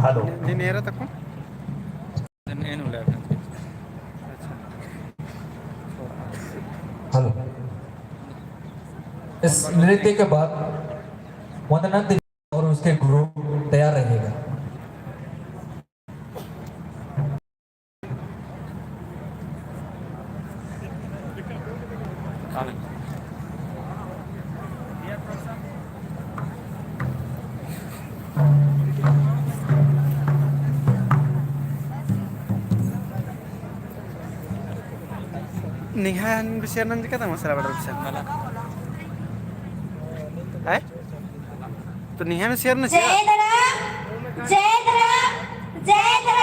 Hello ನೀನು ನೇರ ತಕೊ ಏನು ಇಲ್ಲ हेलो। इस नृत्य के बाद वंदना देवी और उसके गुरु तैयार रहिएगा। निहान bisa nanti kata masalah pada bisa malah तो निहान शेयर ना जय धरा जय धरा जय धरा